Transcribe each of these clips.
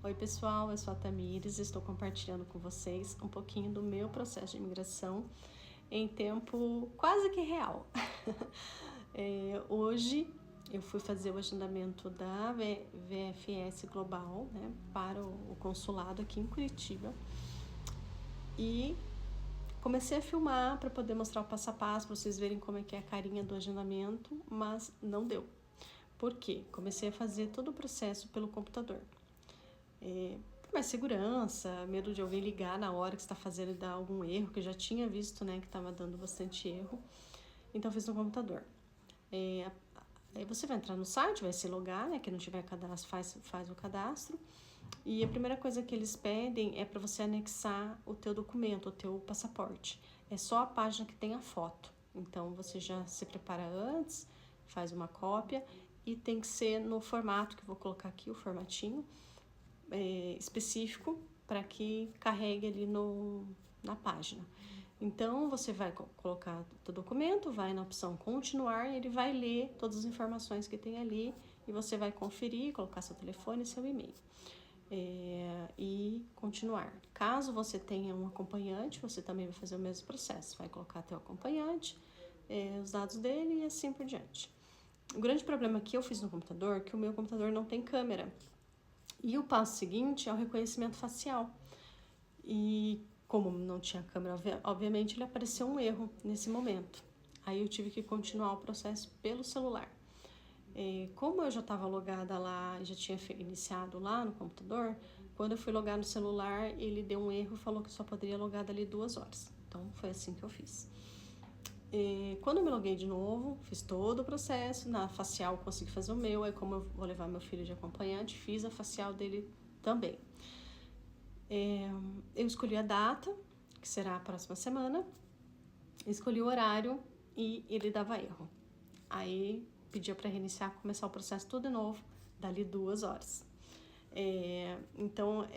Oi pessoal, eu sou a Tamires e estou compartilhando com vocês um pouquinho do meu processo de imigração em tempo quase que real. Hoje eu fui fazer o agendamento da VFS Global, né, para o consulado aqui em Curitiba e comecei a filmar para poder mostrar o passo a passo, para vocês verem como é que é a carinha do agendamento, mas não deu. Por quê? Comecei a fazer todo o processo pelo computador. Por mais segurança, medo de alguém ligar na hora que você está fazendo e dar algum erro, que eu já tinha visto, né, que estava dando bastante erro. Então, eu fiz no computador. Aí você vai entrar no site, vai se logar, né, quem não tiver cadastro faz o cadastro. E a primeira coisa que eles pedem é para você anexar o teu documento, o teu passaporte. É só a página que tem a foto. Então, você já se prepara antes, faz uma cópia e tem que ser no formato, que eu vou colocar aqui o formatinho, específico para que carregue ali na página. Então, você vai colocar o documento, vai na opção continuar, ele vai ler todas as informações que tem ali e você vai conferir, colocar seu telefone e seu e-mail. E continuar. Caso você tenha um acompanhante, você também vai fazer o mesmo processo. Vai colocar teu acompanhante, os dados dele e assim por diante. O grande problema que eu fiz no computador é que o meu computador não tem câmera. E o passo seguinte é o reconhecimento facial. E como não tinha câmera, obviamente ele apareceu um erro nesse momento. Aí eu tive que continuar o processo pelo celular. Como eu já estava logada lá, já tinha iniciado lá no computador, quando eu fui logar no celular, ele deu um erro e falou que só poderia logar dali 2 horas. Então foi assim que eu fiz. Quando eu me loguei de novo, fiz todo o processo, na facial consegui fazer o meu, aí como eu vou levar meu filho de acompanhante, fiz a facial dele também. Eu escolhi a data, que será a próxima semana, escolhi o horário e ele dava erro. Aí pedia para reiniciar, começar o processo tudo de novo, dali 2 horas. Então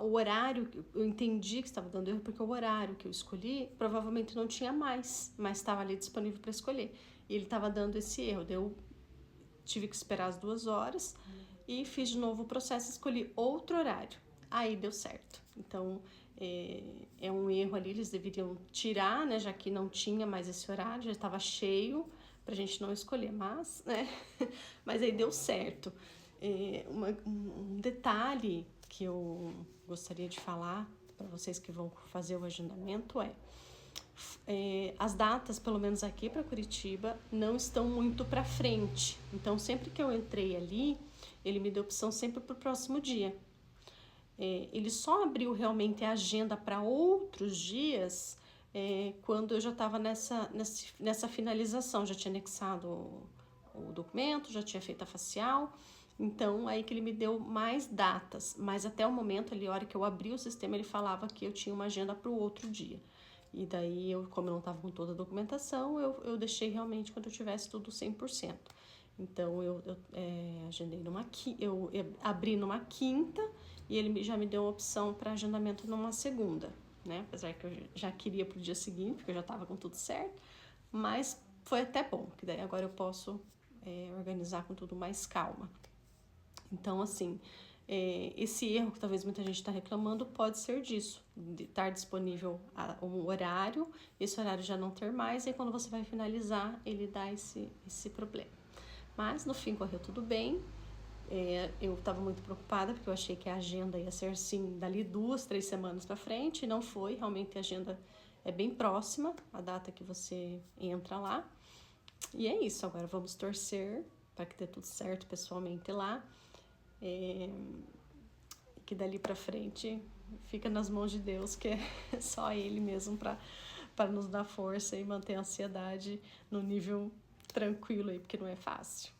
o horário, eu entendi que estava dando erro porque o horário que eu escolhi provavelmente não tinha mais, mas estava ali disponível para escolher. E ele estava dando esse erro, eu tive que esperar as 2 horas e fiz de novo o processo, escolhi outro horário. Aí deu certo. Então, é um erro ali, eles deveriam tirar, né, já que não tinha mais esse horário, já estava cheio, pra gente não escolher, mas, né, mas aí deu certo. Um detalhe que eu gostaria de falar para vocês que vão fazer o agendamento as datas, pelo menos aqui para Curitiba, não estão muito para frente. Então, sempre que eu entrei ali, ele me deu opção sempre para o próximo dia. Ele só abriu realmente a agenda para outros dias quando eu já estava nessa finalização, já tinha anexado o documento, já tinha feito a facial, então aí que ele me deu mais datas, mas até o momento ali, a hora que eu abri o sistema, ele falava que eu tinha uma agenda para o outro dia. E daí, como eu não estava com toda a documentação, eu deixei realmente quando eu tivesse tudo 100%. Então, eu agendei eu abri numa quinta e ele já me deu uma opção para agendamento numa segunda, né? Apesar que eu já queria pro dia seguinte, porque eu já estava com tudo certo, mas foi até bom, que daí agora eu posso organizar com tudo mais calma. Então, assim, esse erro que talvez muita gente está reclamando pode ser disso, de estar disponível um horário, esse horário já não ter mais, e quando você vai finalizar, ele dá esse problema. Mas, no fim, correu tudo bem. Eu estava muito preocupada, porque eu achei que a agenda ia ser, assim, dali 2, 3 semanas para frente, e não foi. Realmente, a agenda é bem próxima, a data que você entra lá. E é isso, agora vamos torcer para que dê tudo certo pessoalmente lá. Que dali para frente fica nas mãos de Deus, que é só Ele mesmo para nos dar força e manter a ansiedade no nível tranquilo aí, porque não é fácil.